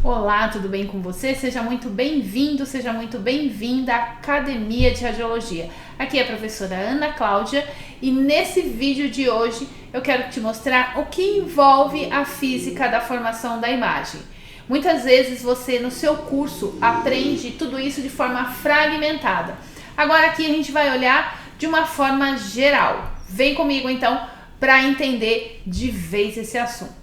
Olá, tudo bem com você? Seja muito bem-vindo, seja muito bem-vinda à Academia de Radiologia. Aqui é a professora Ana Cláudia e nesse vídeo de hoje eu quero te mostrar o que envolve a física da formação da imagem. Muitas vezes você no seu curso aprende tudo isso de forma fragmentada. Agora aqui a gente vai olhar de uma forma geral. Vem comigo então para entender de vez esse assunto.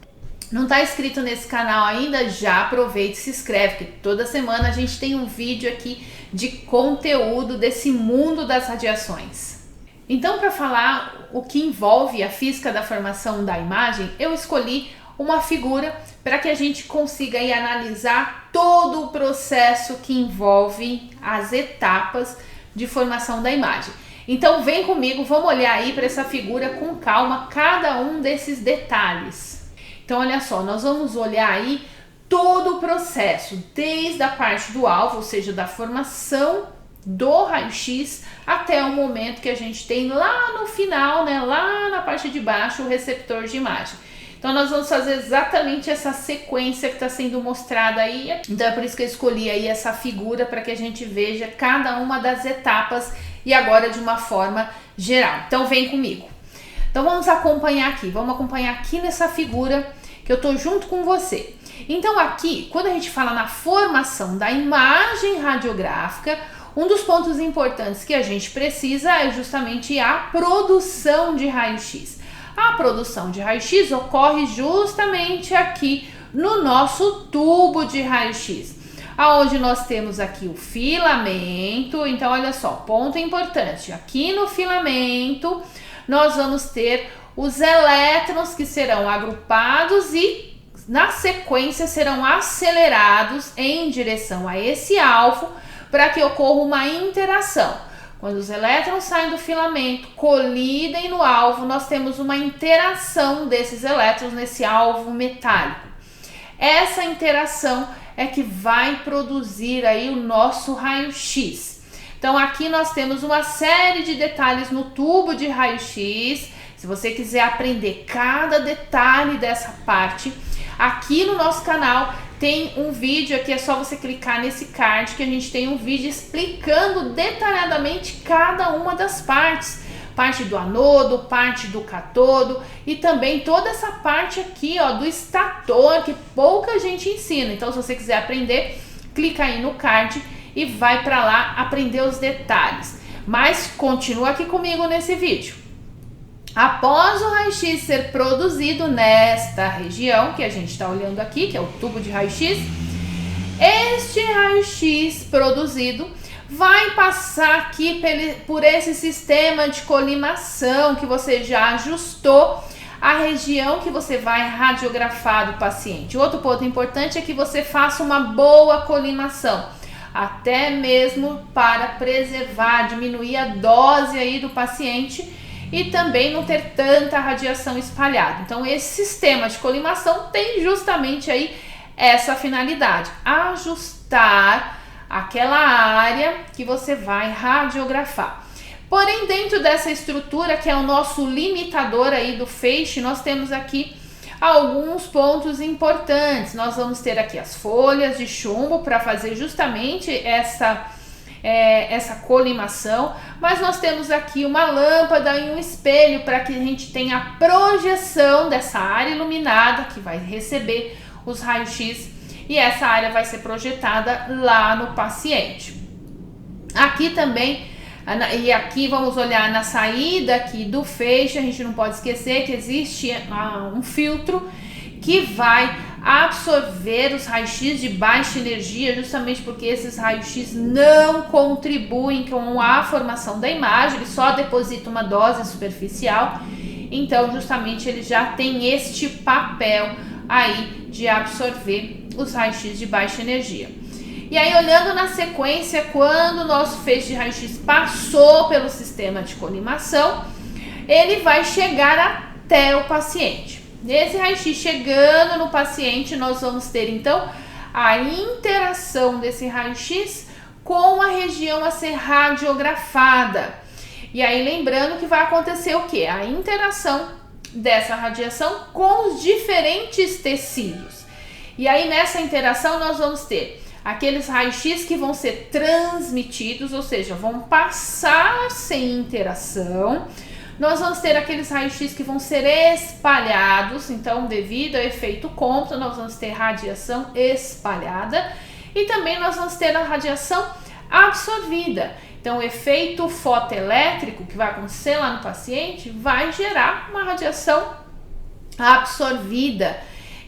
Não está inscrito nesse canal ainda? Já aproveita e se inscreve, porque toda semana a gente tem um vídeo aqui de conteúdo desse mundo das radiações. Então, para falar o que envolve a física da formação da imagem, eu escolhi uma figura para que a gente consiga aí analisar todo o processo que envolve as etapas de formação da imagem. Então, vem comigo, vamos olhar aí para essa figura com calma, cada um desses detalhes. Então, olha só, nós vamos olhar aí todo o processo, desde a parte do alvo, ou seja, da formação do raio-x, até o momento que a gente tem lá no final, né, lá na parte de baixo, o receptor de imagem. Então, nós vamos fazer exatamente essa sequência que está sendo mostrada aí. Então, é por isso que eu escolhi aí essa figura, para que a gente veja cada uma das etapas e agora de uma forma geral. Então, vem comigo. Então, vamos acompanhar aqui nessa figura que eu tô junto com você. Então aqui, quando a gente fala na formação da imagem radiográfica, um dos pontos importantes que a gente precisa é justamente a produção de raio-x. A produção de raio-x ocorre justamente aqui no nosso tubo de raio-x, aonde nós temos aqui o filamento. Então olha só, ponto importante, aqui no filamento nós vamos ter os elétrons que serão agrupados e na sequência serão acelerados em direção a esse alvo para que ocorra uma interação. Quando os elétrons saem do filamento, colidem no alvo, nós temos uma interação desses elétrons nesse alvo metálico. Essa interação é que vai produzir aí o nosso raio-x. Então aqui nós temos uma série de detalhes no tubo de raio-x. Se você quiser aprender cada detalhe dessa parte, aqui no nosso canal tem um vídeo, aqui é só você clicar nesse card que a gente tem um vídeo explicando detalhadamente cada uma das partes. Parte do anodo, parte do catodo e também toda essa parte aqui, ó, do estator, que pouca gente ensina. Então, se você quiser aprender, clica aí no card e vai para lá aprender os detalhes. Mas continua aqui comigo nesse vídeo. Após o raio-x ser produzido nesta região que a gente está olhando aqui, que é o tubo de raio-x, este raio-x produzido vai passar aqui por esse sistema de colimação que você já ajustou a região que você vai radiografar do paciente. Outro ponto importante é que você faça uma boa colimação, até mesmo para preservar, diminuir a dose aí do paciente e também não ter tanta radiação espalhada. Então esse sistema de colimação tem justamente aí essa finalidade, ajustar aquela área que você vai radiografar. Porém, dentro dessa estrutura, que é o nosso limitador aí do feixe, nós temos aqui alguns pontos importantes. Nós vamos ter aqui as folhas de chumbo para fazer justamente essa colimação, mas nós temos aqui uma lâmpada e um espelho para que a gente tenha a projeção dessa área iluminada que vai receber os raios-x e essa área vai ser projetada lá no paciente. Aqui também, e aqui vamos olhar na saída aqui do feixe, a gente não pode esquecer que existe um filtro que vai absorver os raios-x de baixa energia, justamente porque esses raios-x não contribuem com a formação da imagem, ele só deposita uma dose superficial, então justamente ele já tem este papel aí de absorver os raios-x de baixa energia. E aí, olhando na sequência, quando o nosso feixe de raio-x passou pelo sistema de colimação, ele vai chegar até o paciente. Nesse raio-x chegando no paciente, nós vamos ter então a interação desse raio-x com a região a ser radiografada. E aí lembrando que vai acontecer o quê? A interação dessa radiação com os diferentes tecidos. E aí nessa interação nós vamos ter aqueles raios-x que vão ser transmitidos, ou seja, vão passar sem interação. Nós vamos ter aqueles raios-x que vão ser espalhados, então devido ao efeito Compton, nós vamos ter radiação espalhada e também nós vamos ter a radiação absorvida. Então o efeito fotoelétrico que vai acontecer lá no paciente vai gerar uma radiação absorvida.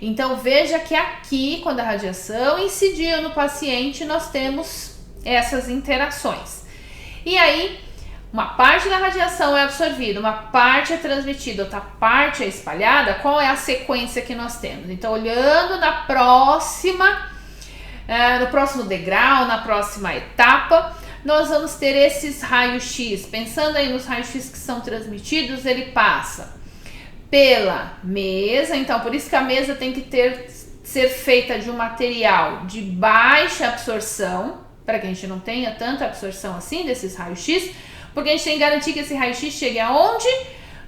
Então veja que aqui, quando a radiação incidiu no paciente, nós temos essas interações. E aí, uma parte da radiação é absorvida, uma parte é transmitida, outra parte é espalhada. Qual é a sequência que nós temos? Então, olhando no próximo degrau, na próxima etapa, nós vamos ter esses raios-x. Pensando aí nos raios-x que são transmitidos, ele passa pela mesa, então por isso que a mesa tem que ser feita de um material de baixa absorção, para que a gente não tenha tanta absorção assim desses raios-x, porque a gente tem que garantir que esse raio-x chegue aonde?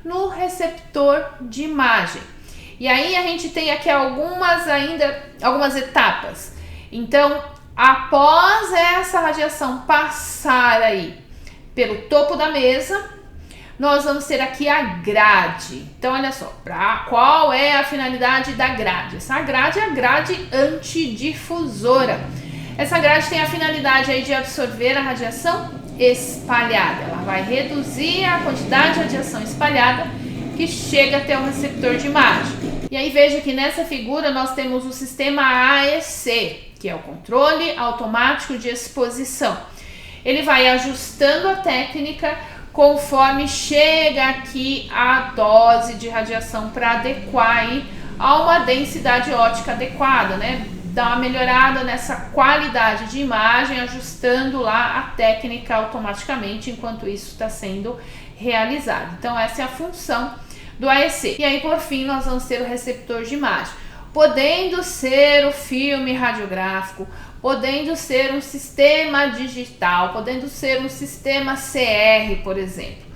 No receptor de imagem. E aí a gente tem aqui algumas etapas. Então, após essa radiação passar aí pelo topo da mesa, nós vamos ter aqui a grade. Então, olha só, qual é a finalidade da grade? Essa grade é a grade antidifusora. Essa grade tem a finalidade aí de absorver a radiação espalhada. Ela vai reduzir a quantidade de radiação espalhada que chega até o receptor de imagem. E aí veja que nessa figura nós temos o sistema AEC, que é o controle automático de exposição. Ele vai ajustando a técnica conforme chega aqui a dose de radiação para adequar aí a uma densidade óptica adequada, né? Dá uma melhorada nessa qualidade de imagem, ajustando lá a técnica automaticamente enquanto isso está sendo realizado. Então essa é a função do AEC. E aí por fim nós vamos ter o receptor de imagem, podendo ser o filme radiográfico, podendo ser um sistema digital, podendo ser um sistema CR, por exemplo.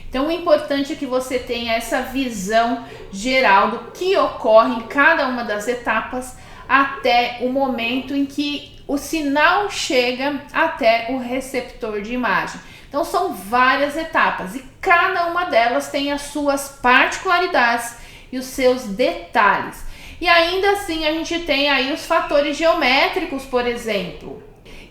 Então o importante é que você tenha essa visão geral do que ocorre em cada uma das etapas até o momento em que o sinal chega até o receptor de imagem. Então são várias etapas e cada uma delas tem as suas particularidades e os seus detalhes. E ainda assim a gente tem aí os fatores geométricos, por exemplo,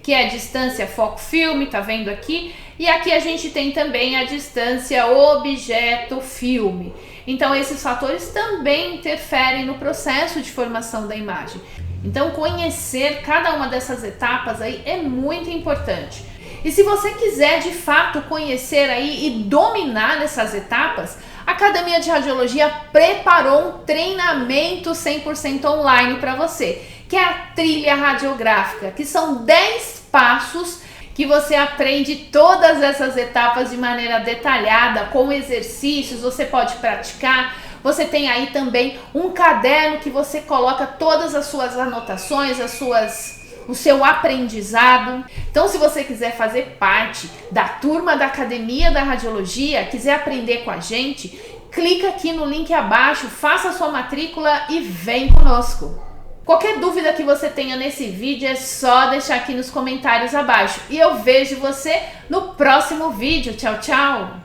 que é a distância foco-filme, tá vendo aqui? E aqui a gente tem também a distância objeto-filme. Então esses fatores também interferem no processo de formação da imagem. Então conhecer cada uma dessas etapas aí é muito importante. E se você quiser de fato conhecer aí e dominar essas etapas, a Academia de Radiologia preparou um treinamento 100% online para você, que é a trilha radiográfica, que são 10 passos que você aprende todas essas etapas de maneira detalhada, com exercícios, você pode praticar. Você tem aí também um caderno que você coloca todas as suas anotações, o seu aprendizado. Então, se você quiser fazer parte da turma da Academia da Radiologia, quiser aprender com a gente, clica aqui no link abaixo, faça a sua matrícula e vem conosco. Qualquer dúvida que você tenha nesse vídeo é só deixar aqui nos comentários abaixo. E eu vejo você no próximo vídeo. Tchau, tchau!